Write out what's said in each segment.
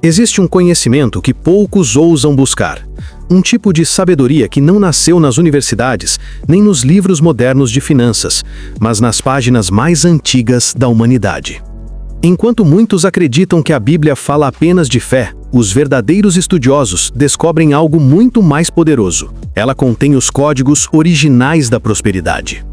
Existe um conhecimento que poucos ousam buscar. Um tipo de sabedoria que não nasceu nas universidades, nem nos livros modernos de finanças, mas nas páginas mais antigas da humanidade. Enquanto muitos acreditam que a Bíblia fala apenas de fé, os verdadeiros estudiosos descobrem algo muito mais poderoso. Ela contém os códigos originais da prosperidade.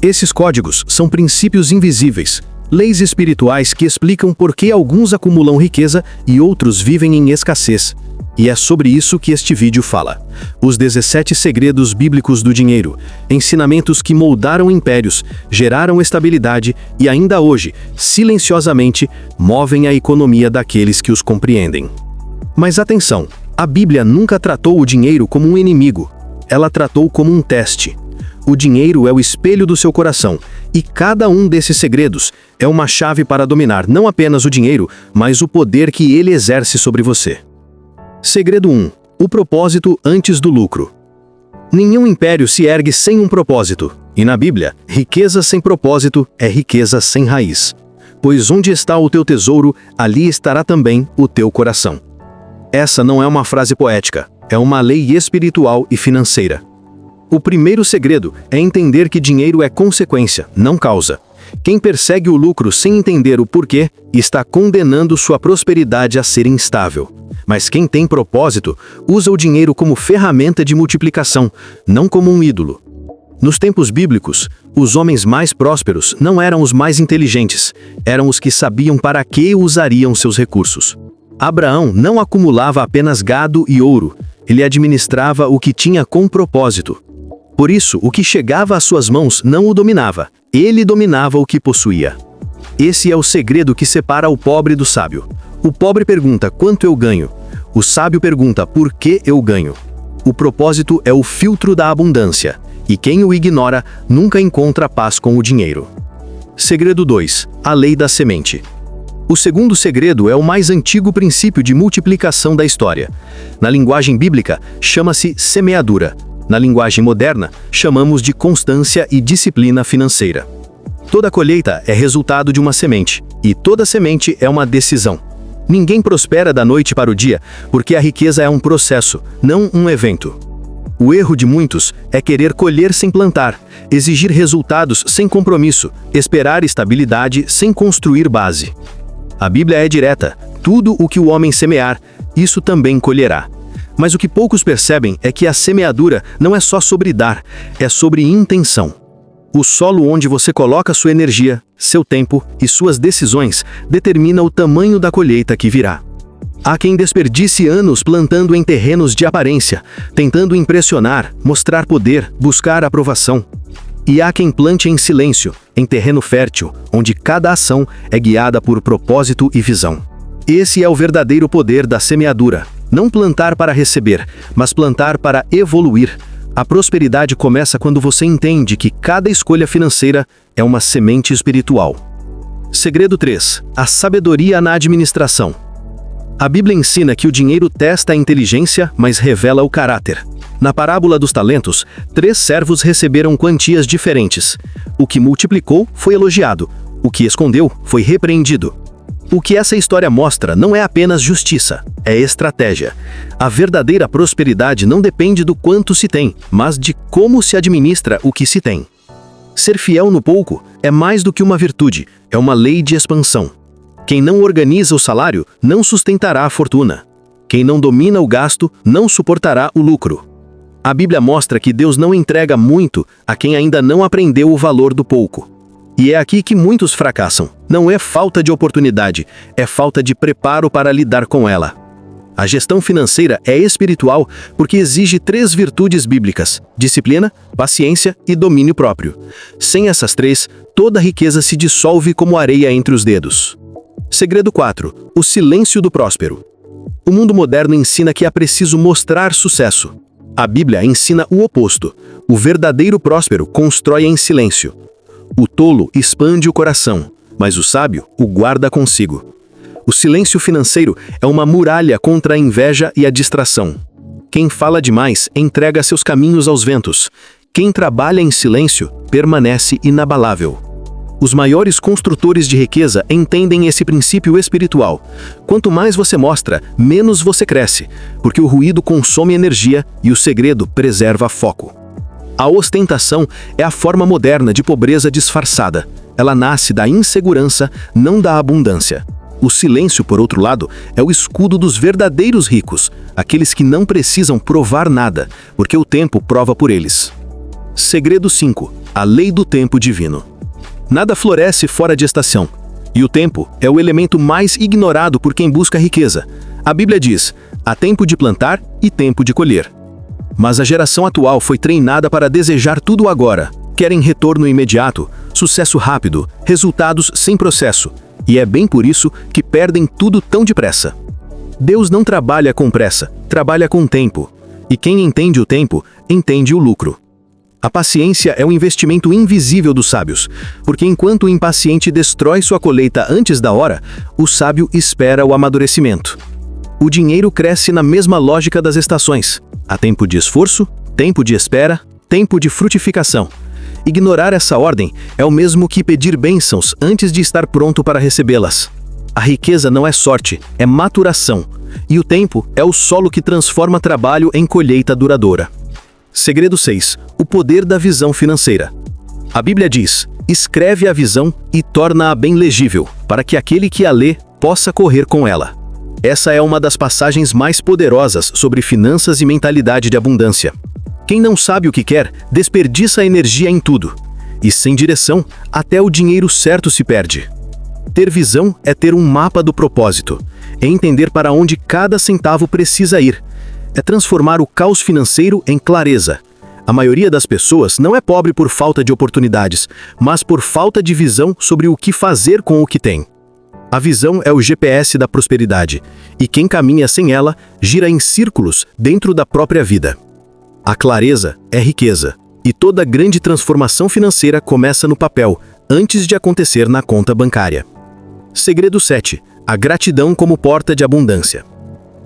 Esses códigos são princípios invisíveis, leis espirituais que explicam por que alguns acumulam riqueza e outros vivem em escassez. E é sobre isso que este vídeo fala. Os 17 segredos bíblicos do dinheiro, ensinamentos que moldaram impérios, geraram estabilidade e ainda hoje, silenciosamente, movem a economia daqueles que os compreendem. Mas atenção, a Bíblia nunca tratou o dinheiro como um inimigo. Ela tratou como um teste. O dinheiro é o espelho do seu coração, e cada um desses segredos é uma chave para dominar não apenas o dinheiro, mas o poder que ele exerce sobre você. Segredo 1. O propósito antes do lucro. Nenhum império se ergue sem um propósito, e na Bíblia, riqueza sem propósito é riqueza sem raiz. Pois onde está o teu tesouro, ali estará também o teu coração. Essa não é uma frase poética, é uma lei espiritual e financeira. O primeiro segredo é entender que dinheiro é consequência, não causa. Quem persegue o lucro sem entender o porquê, está condenando sua prosperidade a ser instável. Mas quem tem propósito, usa o dinheiro como ferramenta de multiplicação, não como um ídolo. Nos tempos bíblicos, os homens mais prósperos não eram os mais inteligentes, eram os que sabiam para que usariam seus recursos. Abraão não acumulava apenas gado e ouro, ele administrava o que tinha com propósito. Por isso, o que chegava às suas mãos não o dominava, ele dominava o que possuía. Esse é o segredo que separa o pobre do sábio. O pobre pergunta quanto eu ganho, o sábio pergunta por que eu ganho. O propósito é o filtro da abundância, e quem o ignora nunca encontra paz com o dinheiro. Segredo 2. A lei da semente. O segundo segredo é o mais antigo princípio de multiplicação da história. Na linguagem bíblica, chama-se semeadura. Na linguagem moderna, chamamos de constância e disciplina financeira. Toda colheita é resultado de uma semente, e toda semente é uma decisão. Ninguém prospera da noite para o dia, porque a riqueza é um processo, não um evento. O erro de muitos é querer colher sem plantar, exigir resultados sem compromisso, esperar estabilidade sem construir base. A Bíblia é direta: tudo o que o homem semear, isso também colherá. Mas o que poucos percebem é que a semeadura não é só sobre dar, é sobre intenção. O solo onde você coloca sua energia, seu tempo e suas decisões determina o tamanho da colheita que virá. Há quem desperdice anos plantando em terrenos de aparência, tentando impressionar, mostrar poder, buscar aprovação. E há quem plante em silêncio, em terreno fértil, onde cada ação é guiada por propósito e visão. Esse é o verdadeiro poder da semeadura. Não plantar para receber, mas plantar para evoluir. A prosperidade começa quando você entende que cada escolha financeira é uma semente espiritual. Segredo 3. A sabedoria na administração. A Bíblia ensina que o dinheiro testa a inteligência, mas revela o caráter. Na parábola dos talentos, 3 servos receberam quantias diferentes. O que multiplicou foi elogiado, o que escondeu foi repreendido. O que essa história mostra não é apenas justiça, é estratégia. A verdadeira prosperidade não depende do quanto se tem, mas de como se administra o que se tem. Ser fiel no pouco é mais do que uma virtude, é uma lei de expansão. Quem não organiza o salário não sustentará a fortuna. Quem não domina o gasto não suportará o lucro. A Bíblia mostra que Deus não entrega muito a quem ainda não aprendeu o valor do pouco. E é aqui que muitos fracassam. Não é falta de oportunidade, é falta de preparo para lidar com ela. A gestão financeira é espiritual porque exige 3 virtudes bíblicas: disciplina, paciência e domínio próprio. Sem essas 3, toda riqueza se dissolve como areia entre os dedos. Segredo 4. O silêncio do próspero. O mundo moderno ensina que é preciso mostrar sucesso. A Bíblia ensina o oposto. O verdadeiro próspero constrói em silêncio. O tolo expande o coração, mas o sábio o guarda consigo. O silêncio financeiro é uma muralha contra a inveja e a distração. Quem fala demais entrega seus caminhos aos ventos. Quem trabalha em silêncio permanece inabalável. Os maiores construtores de riqueza entendem esse princípio espiritual. Quanto mais você mostra, menos você cresce, porque o ruído consome energia e o segredo preserva foco. A ostentação é a forma moderna de pobreza disfarçada. Ela nasce da insegurança, não da abundância. O silêncio, por outro lado, é o escudo dos verdadeiros ricos, aqueles que não precisam provar nada, porque o tempo prova por eles. Segredo 5. A lei do tempo divino. Nada floresce fora de estação, e o tempo é o elemento mais ignorado por quem busca riqueza. A Bíblia diz: há tempo de plantar e tempo de colher. Mas a geração atual foi treinada para desejar tudo agora. Querem retorno imediato, sucesso rápido, resultados sem processo. E é bem por isso que perdem tudo tão depressa. Deus não trabalha com pressa, trabalha com tempo. E quem entende o tempo, entende o lucro. A paciência é um investimento invisível dos sábios, porque enquanto o impaciente destrói sua colheita antes da hora, o sábio espera o amadurecimento. O dinheiro cresce na mesma lógica das estações. Há tempo de esforço, tempo de espera, tempo de frutificação. Ignorar essa ordem é o mesmo que pedir bênçãos antes de estar pronto para recebê-las. A riqueza não é sorte, é maturação. E o tempo é o solo que transforma trabalho em colheita duradoura. Segredo 6. O poder da visão financeira. A Bíblia diz: escreve a visão e torna-a bem legível, para que aquele que a lê possa correr com ela. Essa é uma das passagens mais poderosas sobre finanças e mentalidade de abundância. Quem não sabe o que quer, desperdiça energia em tudo. E sem direção, até o dinheiro certo se perde. Ter visão é ter um mapa do propósito. É entender para onde cada centavo precisa ir. É transformar o caos financeiro em clareza. A maioria das pessoas não é pobre por falta de oportunidades, mas por falta de visão sobre o que fazer com o que tem. A visão é o GPS da prosperidade, e quem caminha sem ela gira em círculos dentro da própria vida. A clareza é riqueza, e toda grande transformação financeira começa no papel, antes de acontecer na conta bancária. Segredo 7. A gratidão como porta de abundância.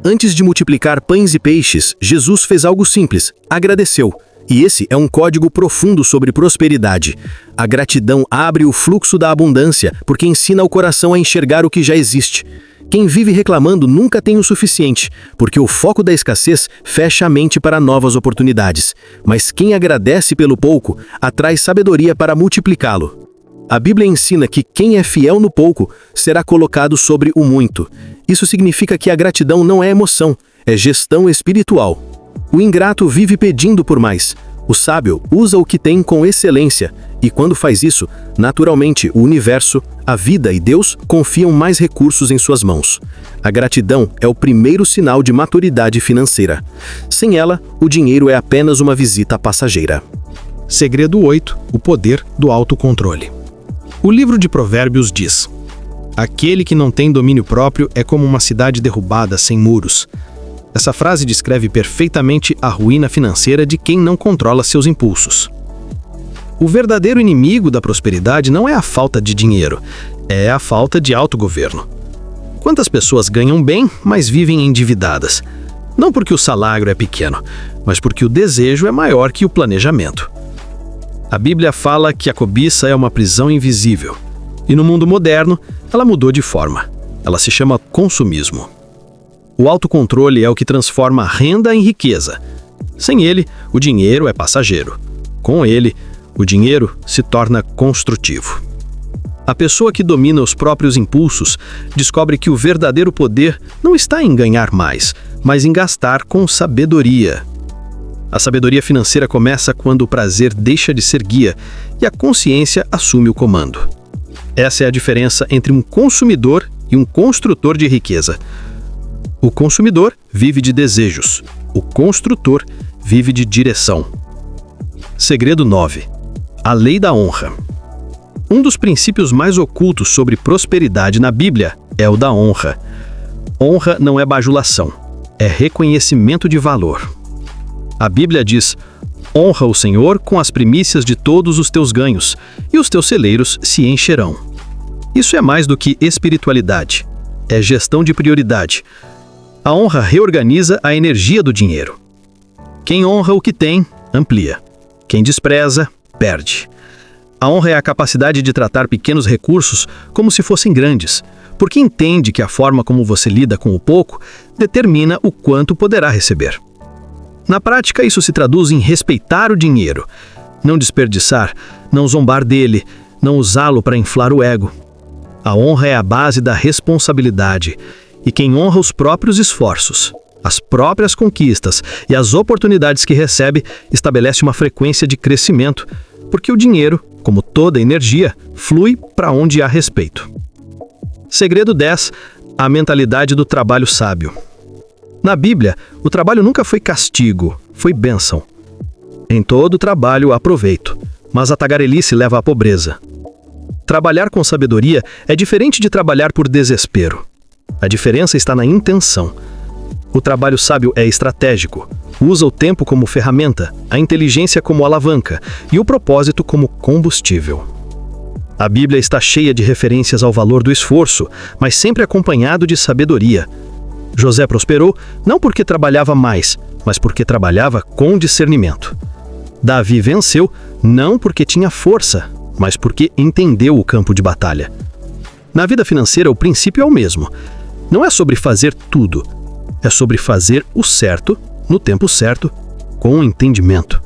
Antes de multiplicar pães e peixes, Jesus fez algo simples: agradeceu. E esse é um código profundo sobre prosperidade. A gratidão abre o fluxo da abundância, porque ensina o coração a enxergar o que já existe. Quem vive reclamando nunca tem o suficiente, porque o foco da escassez fecha a mente para novas oportunidades. Mas quem agradece pelo pouco, atrai sabedoria para multiplicá-lo. A Bíblia ensina que quem é fiel no pouco será colocado sobre o muito. Isso significa que a gratidão não é emoção, é gestão espiritual. O ingrato vive pedindo por mais. O sábio usa o que tem com excelência, e quando faz isso, naturalmente o universo, a vida e Deus confiam mais recursos em suas mãos. A gratidão é o primeiro sinal de maturidade financeira. Sem ela, o dinheiro é apenas uma visita passageira. Segredo 8. O poder do autocontrole. O livro de Provérbios diz: aquele que não tem domínio próprio é como uma cidade derrubada sem muros. Essa frase descreve perfeitamente a ruína financeira de quem não controla seus impulsos. O verdadeiro inimigo da prosperidade não é a falta de dinheiro, é a falta de autogoverno. Quantas pessoas ganham bem, mas vivem endividadas? Não porque o salário é pequeno, mas porque o desejo é maior que o planejamento. A Bíblia fala que a cobiça é uma prisão invisível. E no mundo moderno, ela mudou de forma. Ela se chama consumismo. O autocontrole é o que transforma a renda em riqueza. Sem ele, o dinheiro é passageiro. Com ele, o dinheiro se torna construtivo. A pessoa que domina os próprios impulsos descobre que o verdadeiro poder não está em ganhar mais, mas em gastar com sabedoria. A sabedoria financeira começa quando o prazer deixa de ser guia e a consciência assume o comando. Essa é a diferença entre um consumidor e um construtor de riqueza. O consumidor vive de desejos, o construtor vive de direção. Segredo 9. A lei da honra. Um dos princípios mais ocultos sobre prosperidade na Bíblia é o da honra. Honra não é bajulação, é reconhecimento de valor. A Bíblia diz: honra o Senhor com as primícias de todos os teus ganhos, e os teus celeiros se encherão. Isso é mais do que espiritualidade, é gestão de prioridade. A honra reorganiza a energia do dinheiro. Quem honra o que tem, amplia. Quem despreza, perde. A honra é a capacidade de tratar pequenos recursos como se fossem grandes, porque entende que a forma como você lida com o pouco determina o quanto poderá receber. Na prática, isso se traduz em respeitar o dinheiro, não desperdiçar, não zombar dele, não usá-lo para inflar o ego. A honra é a base da responsabilidade, e quem honra os próprios esforços, as próprias conquistas e as oportunidades que recebe, estabelece uma frequência de crescimento, porque o dinheiro, como toda energia, flui para onde há respeito. Segredo 10. A mentalidade do trabalho sábio. Na Bíblia, o trabalho nunca foi castigo, foi bênção. Em todo trabalho há proveito, mas a tagarelice leva à pobreza. Trabalhar com sabedoria é diferente de trabalhar por desespero. A diferença está na intenção. O trabalho sábio é estratégico, usa o tempo como ferramenta, a inteligência como alavanca e o propósito como combustível. A Bíblia está cheia de referências ao valor do esforço, mas sempre acompanhado de sabedoria. José prosperou não porque trabalhava mais, mas porque trabalhava com discernimento. Davi venceu não porque tinha força, mas porque entendeu o campo de batalha. Na vida financeira, o princípio é o mesmo. Não é sobre fazer tudo, é sobre fazer o certo, no tempo certo, com entendimento.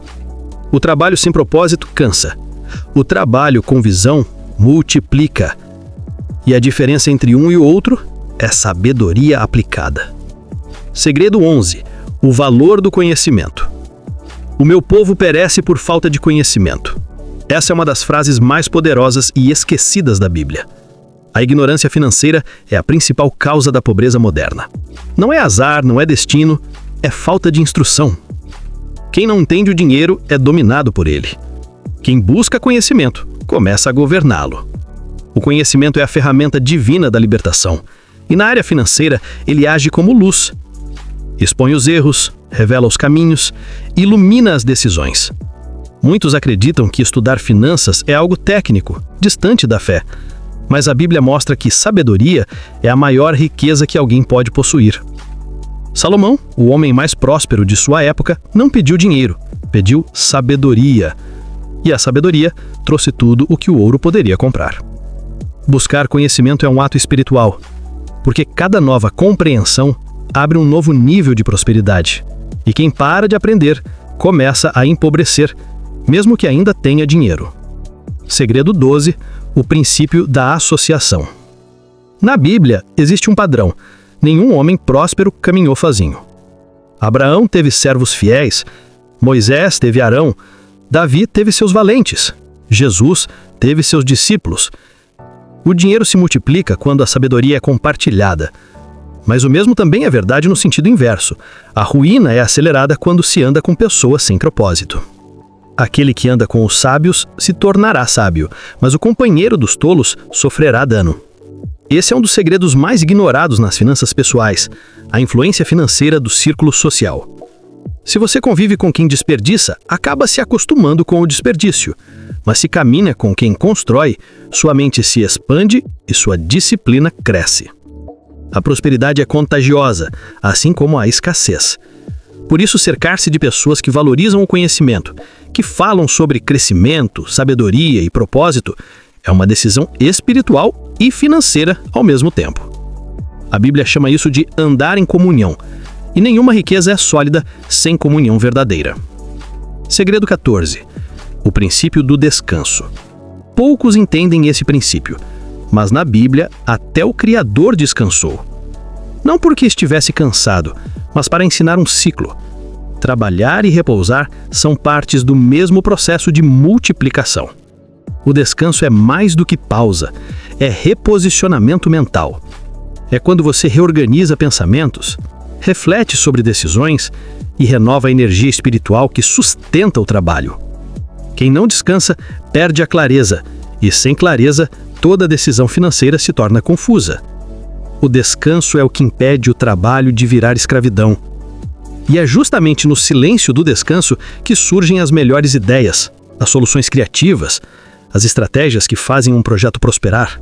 O trabalho sem propósito cansa. O trabalho com visão multiplica. E a diferença entre um e o outro é sabedoria aplicada. Segredo 11. O valor do conhecimento. O meu povo perece por falta de conhecimento. Essa é uma das frases mais poderosas e esquecidas da Bíblia. A ignorância financeira é a principal causa da pobreza moderna. Não é azar, não é destino, é falta de instrução. Quem não entende o dinheiro é dominado por ele. Quem busca conhecimento começa a governá-lo. O conhecimento é a ferramenta divina da libertação. E na área financeira, ele age como luz. Expõe os erros, revela os caminhos, ilumina as decisões. Muitos acreditam que estudar finanças é algo técnico, distante da fé. Mas a Bíblia mostra que sabedoria é a maior riqueza que alguém pode possuir. Salomão, o homem mais próspero de sua época, não pediu dinheiro, pediu sabedoria. E a sabedoria trouxe tudo o que o ouro poderia comprar. Buscar conhecimento é um ato espiritual, porque cada nova compreensão abre um novo nível de prosperidade. E quem para de aprender começa a empobrecer, mesmo que ainda tenha dinheiro. Segredo 12. O princípio da associação. Na Bíblia, existe um padrão. Nenhum homem próspero caminhou sozinho. Abraão teve servos fiéis, Moisés teve Arão, Davi teve seus valentes, Jesus teve seus discípulos. O dinheiro se multiplica quando a sabedoria é compartilhada. Mas o mesmo também é verdade no sentido inverso. A ruína é acelerada quando se anda com pessoas sem propósito. Aquele que anda com os sábios se tornará sábio, mas o companheiro dos tolos sofrerá dano. Esse é um dos segredos mais ignorados nas finanças pessoais, a influência financeira do círculo social. Se você convive com quem desperdiça, acaba se acostumando com o desperdício. Mas se caminha com quem constrói, sua mente se expande e sua disciplina cresce. A prosperidade é contagiosa, assim como a escassez. Por isso, cercar-se de pessoas que valorizam o conhecimento, que falam sobre crescimento, sabedoria e propósito, é uma decisão espiritual e financeira ao mesmo tempo. A Bíblia chama isso de andar em comunhão, e nenhuma riqueza é sólida sem comunhão verdadeira. Segredo 14. O princípio do descanso. Poucos entendem esse princípio, mas na Bíblia até o Criador descansou. Não porque estivesse cansado, mas para ensinar um ciclo. Trabalhar e repousar são partes do mesmo processo de multiplicação. O descanso é mais do que pausa, é reposicionamento mental. É quando você reorganiza pensamentos, reflete sobre decisões e renova a energia espiritual que sustenta o trabalho. Quem não descansa perde a clareza, e sem clareza, toda decisão financeira se torna confusa. O descanso é o que impede o trabalho de virar escravidão. E é justamente no silêncio do descanso que surgem as melhores ideias, as soluções criativas, as estratégias que fazem um projeto prosperar.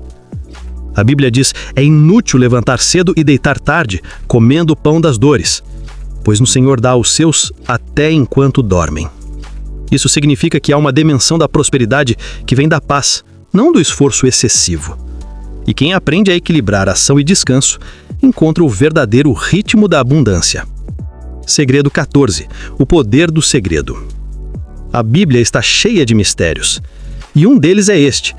A Bíblia diz: é inútil levantar cedo e deitar tarde, comendo o pão das dores, pois no Senhor dá aos seus até enquanto dormem. Isso significa que há uma dimensão da prosperidade que vem da paz, não do esforço excessivo. E quem aprende a equilibrar ação e descanso, encontra o verdadeiro ritmo da abundância. Segredo 14. O poder do segredo. A Bíblia está cheia de mistérios. E um deles é este: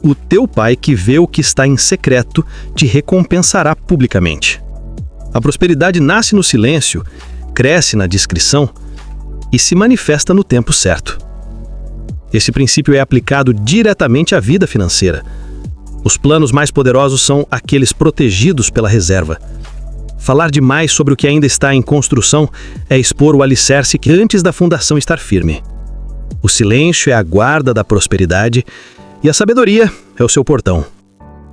o teu Pai que vê o que está em secreto te recompensará publicamente. A prosperidade nasce no silêncio, cresce na discrição e se manifesta no tempo certo. Esse princípio é aplicado diretamente à vida financeira. Os planos mais poderosos são aqueles protegidos pela reserva. Falar demais sobre o que ainda está em construção é expor o alicerce que antes da fundação estar firme. O silêncio é a guarda da prosperidade e a sabedoria é o seu portão.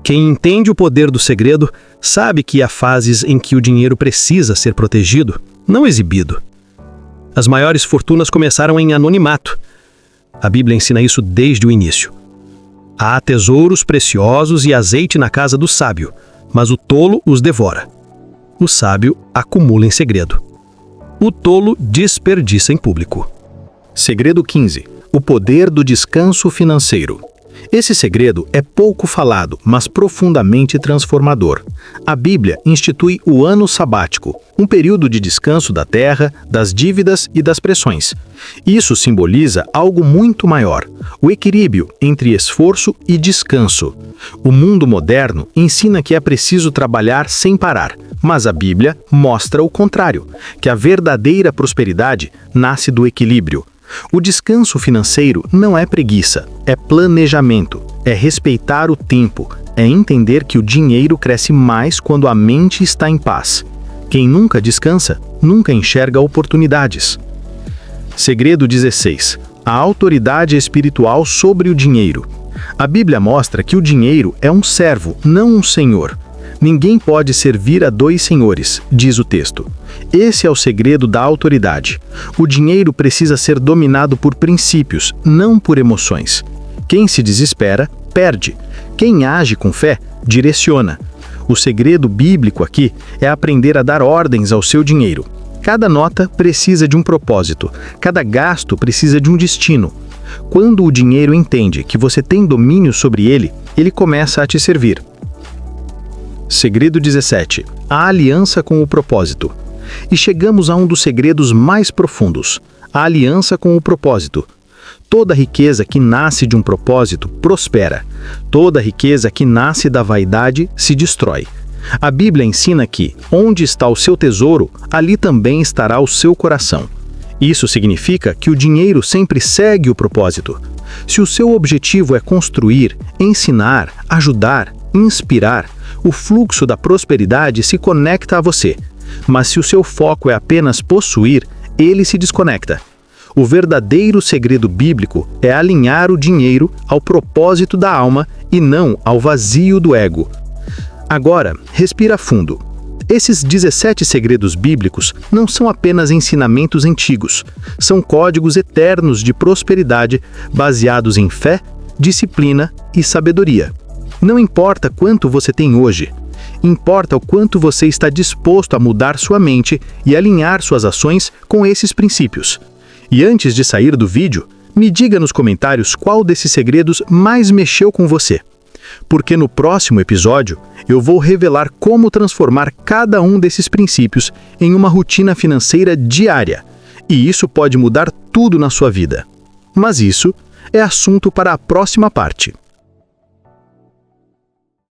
Quem entende o poder do segredo sabe que há fases em que o dinheiro precisa ser protegido, não exibido. As maiores fortunas começaram em anonimato. A Bíblia ensina isso desde o início. Há tesouros preciosos e azeite na casa do sábio, mas o tolo os devora. O sábio acumula em segredo. O tolo desperdiça em público. Segredo 15. O poder do descanso financeiro. Esse segredo é pouco falado, mas profundamente transformador. A Bíblia institui o ano sabático, um período de descanso da terra, das dívidas e das pressões. Isso simboliza algo muito maior, o equilíbrio entre esforço e descanso. O mundo moderno ensina que é preciso trabalhar sem parar, mas a Bíblia mostra o contrário, que a verdadeira prosperidade nasce do equilíbrio. O descanso financeiro não é preguiça, é planejamento, é respeitar o tempo, é entender que o dinheiro cresce mais quando a mente está em paz. Quem nunca descansa, nunca enxerga oportunidades. Segredo 16. A autoridade espiritual sobre o dinheiro. A Bíblia mostra que o dinheiro é um servo, não um senhor. Ninguém pode servir a dois senhores, diz o texto. Esse é o segredo da autoridade. O dinheiro precisa ser dominado por princípios, não por emoções. Quem se desespera, perde. Quem age com fé, direciona. O segredo bíblico aqui é aprender a dar ordens ao seu dinheiro. Cada nota precisa de um propósito, cada gasto precisa de um destino. Quando o dinheiro entende que você tem domínio sobre ele, ele começa a te servir. Segredo 17. A aliança com o propósito. E chegamos a um dos segredos mais profundos, a aliança com o propósito. Toda riqueza que nasce de um propósito prospera. Toda riqueza que nasce da vaidade se destrói. A Bíblia ensina que, onde está o seu tesouro, ali também estará o seu coração. Isso significa que o dinheiro sempre segue o propósito. Se o seu objetivo é construir, ensinar, ajudar, inspirar, o fluxo da prosperidade se conecta a você. Mas se o seu foco é apenas possuir, ele se desconecta. O verdadeiro segredo bíblico é alinhar o dinheiro ao propósito da alma e não ao vazio do ego. Agora, respira fundo. Esses 17 segredos bíblicos não são apenas ensinamentos antigos, são códigos eternos de prosperidade baseados em fé, disciplina e sabedoria. Não importa quanto você tem hoje, importa o quanto você está disposto a mudar sua mente e alinhar suas ações com esses princípios. E antes de sair do vídeo, me diga nos comentários qual desses segredos mais mexeu com você. Porque no próximo episódio, eu vou revelar como transformar cada um desses princípios em uma rotina financeira diária. E isso pode mudar tudo na sua vida. Mas isso é assunto para a próxima parte.